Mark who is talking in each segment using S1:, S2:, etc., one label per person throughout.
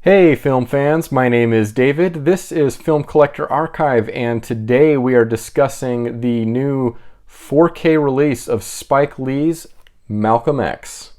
S1: Hey film fans, my name is David. This is Film Collector Archive, and today we are discussing the new 4K release of Spike Lee's Malcom X.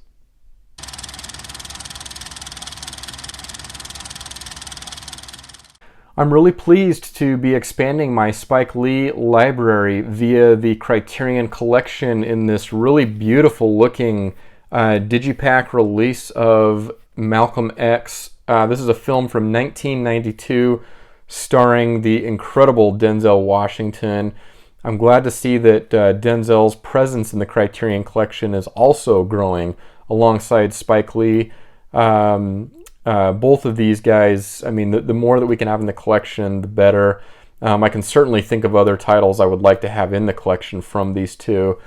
S1: I'm really pleased to be expanding my Spike Lee library via the Criterion collection in this really beautiful looking digipack release of Malcom X. This is a film from 1992 starring the incredible Denzel Washington. I'm glad to see that Denzel's presence in the Criterion collection is also growing alongside Spike Lee. Both of these guys, I mean, the more that we can have in the collection, the better. I can certainly think of other titles I would like to have in the collection from these two.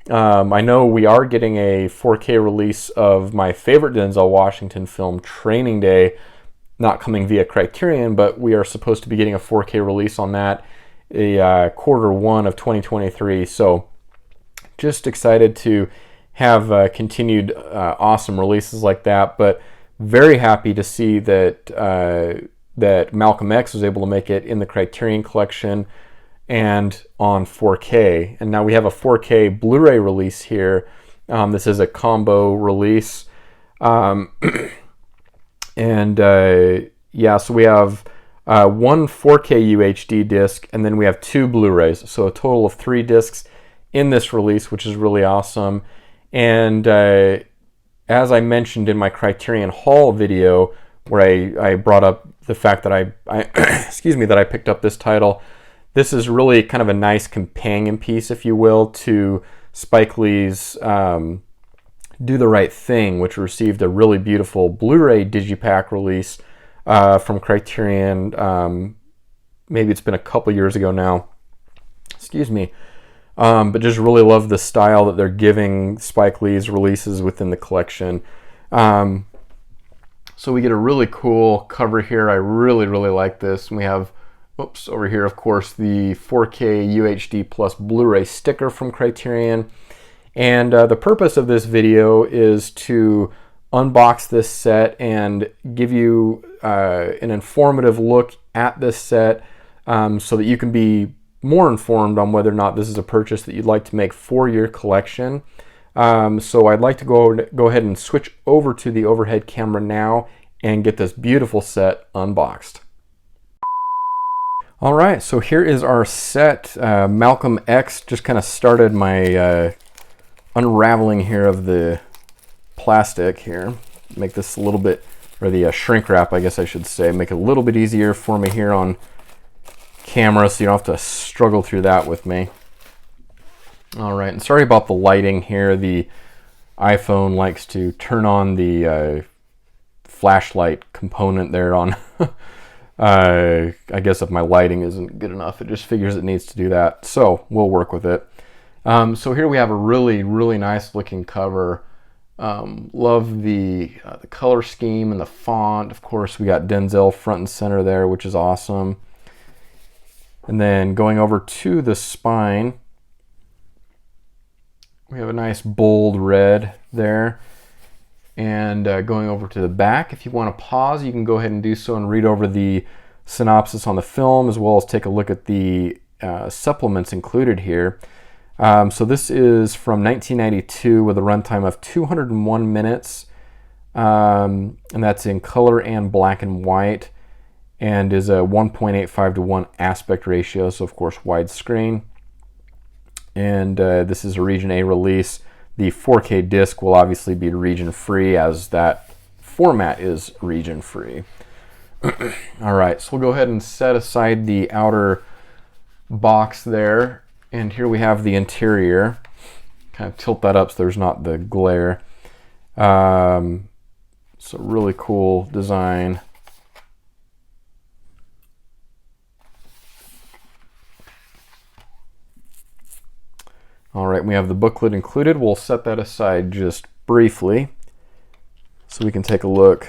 S1: I know we are getting a 4K release of my favorite Denzel Washington film, Training Day, not coming via Criterion, but we are supposed to be getting a 4K release on that Q1 of 2023. So just excited to have continued awesome releases like that, but very happy to see that that Malcom X was able to make it in the Criterion collection and on 4K. And now we have a 4K Blu-ray release here. This is a combo release. Yeah, so we have one 4K UHD disc, and then we have two Blu-rays. So a total of 3 discs in this release, which is really awesome. And as I mentioned in my Criterion Haul video, where I brought up the fact that I excuse me, that I picked up this title, this is really kind of a nice companion piece, if you will, to Spike Lee's Do the Right Thing, which received a really beautiful Blu-ray digipack release from Criterion. Maybe it's been a couple years ago now. Excuse me. But just really love the style that they're giving Spike Lee's releases within the collection. So we get a really cool cover here. I really like this. And we have, oops, over here, of course, the 4K UHD plus Blu-ray sticker from Criterion. And the purpose of this video is to unbox this set and give you an informative look at this set so that you can be more informed on whether or not this is a purchase that you'd like to make for your collection. So I'd like to go ahead and switch over to the overhead camera now and get this beautiful set unboxed. All right, so here is our set. Malcom X just kind of started my unraveling here of the plastic here. Make this a little bit, or the shrink wrap, I guess I should say, make it a little bit easier for me here on camera so you don't have to struggle through that with me. All right, and sorry about the lighting here. The iPhone likes to turn on the flashlight component there on I guess if my lighting isn't good enough, it just figures it needs to do that, so we'll work with it. So here we have a really nice looking cover. Love the color scheme and the font. Of course, we got Denzel front and center there, which is awesome. And then going over to the spine, we have a nice bold red there. And going over to the back, if you want to pause, you can go ahead and do so and read over the synopsis on the film, as well as take a look at the supplements included here. So this is from 1992 with a runtime of 201 minutes, and that's in color and black and white, and is a 1.85 to 1 aspect ratio, so of course widescreen. And this is a Region A release. The 4K disc will obviously be region free, as that format is region free. All right, so we'll go ahead and set aside the outer box there, and here we have the interior. Kind of tilt that up so there's not the glare. So really cool design. All right, we have the booklet included. We'll set that aside just briefly so we can take a look.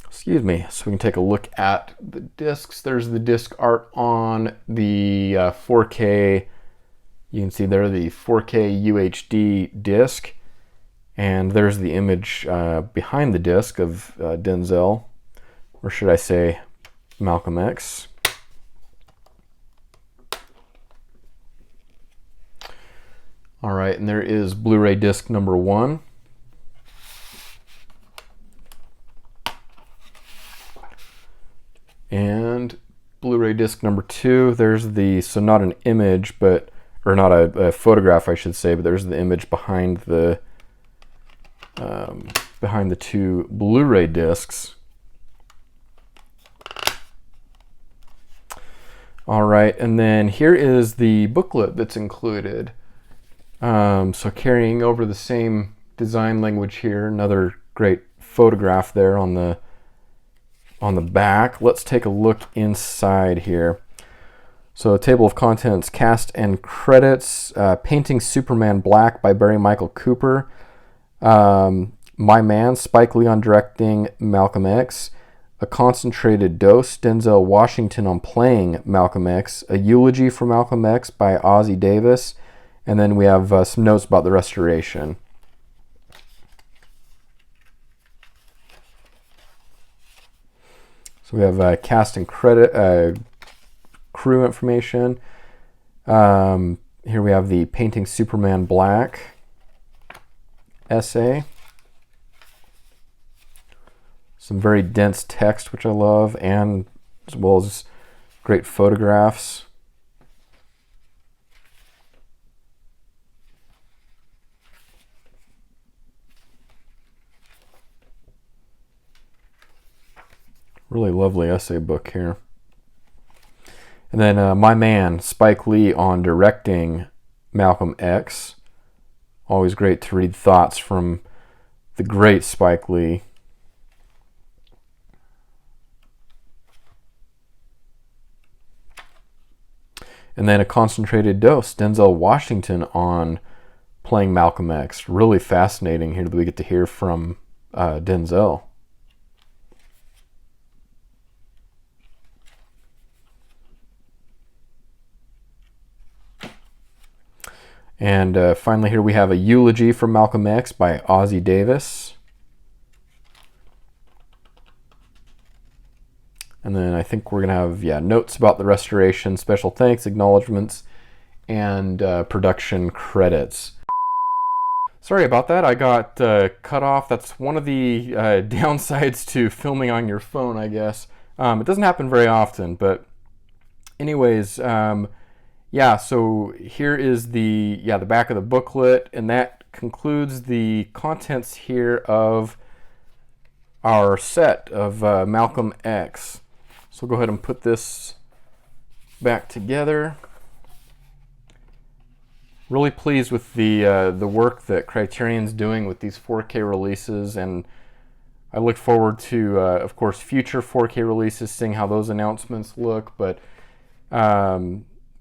S1: Excuse me. So we can take a look at the discs. There's the disc art on the 4K. You can see there the 4K UHD disc. And there's the image behind the disc of Denzel or should I say Malcom X. All right, and there is Blu-ray disc number 1. And Blu-ray disc number 2. There's the, so not an image, but, or not a photograph, I should say, but there's the image behind the 2 Blu-ray discs. All right, and then here is the booklet that's included. So carrying over the same design language here, another great photograph there on the back. Let's take a look inside here. So table of contents, cast and credits, Painting Superman Black by Barry Michael Cooper, My Man, Spike Lee on directing Malcom X, A Concentrated Dose, Denzel Washington on playing Malcom X, A Eulogy for Malcom X by Ozzie Davis, and then we have some notes about the restoration. So we have cast and credit, crew information. Here we have the Painting Superman Black essay. Some very dense text, which I love, and as well as great photographs. Really lovely essay book here. And then My Man, Spike Lee on directing Malcom X. Always great to read thoughts from the great Spike Lee. And then A Concentrated Dose, Denzel Washington on playing Malcom X. Really fascinating here that we get to hear from Denzel. And finally here we have A Eulogy for Malcom X by Ozzie Davis. And then I think we're going to have, notes about the restoration, special thanks, acknowledgments, and production credits. Sorry about that. I got cut off. That's one of the downsides to filming on your phone, I guess. It doesn't happen very often, but anyways, so here is the back of the booklet, and that concludes the contents here of our set of Malcom X. So we'll go ahead and put this back together. Really pleased with the work that Criterion's doing with these 4K releases, and I look forward to, of course, future 4K releases, seeing how those announcements look. But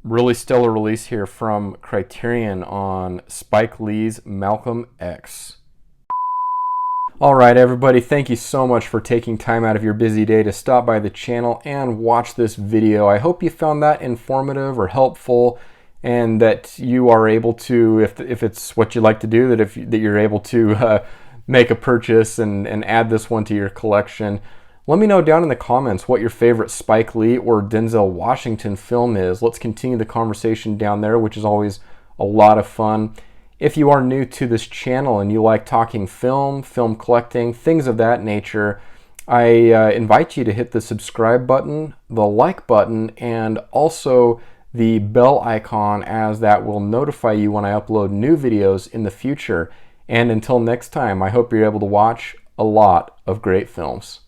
S1: really stellar release here from Criterion on Spike Lee's Malcom X. All right, everybody, thank you so much for taking time out of your busy day to stop by the channel and watch this video. I hope you found that informative or helpful, and that you are able to, if it's what you like to do, that you're able to make a purchase and add this one to your collection. Let me know down in the comments what your favorite Spike Lee or Denzel Washington film is. Let's continue the conversation down there, which is always a lot of fun. If you are new to this channel and you like talking film collecting, things of that nature, I invite you to hit the subscribe button, the like button, and also the bell icon, as that will notify you when I upload new videos in the future. And until next time, I hope you're able to watch a lot of great films.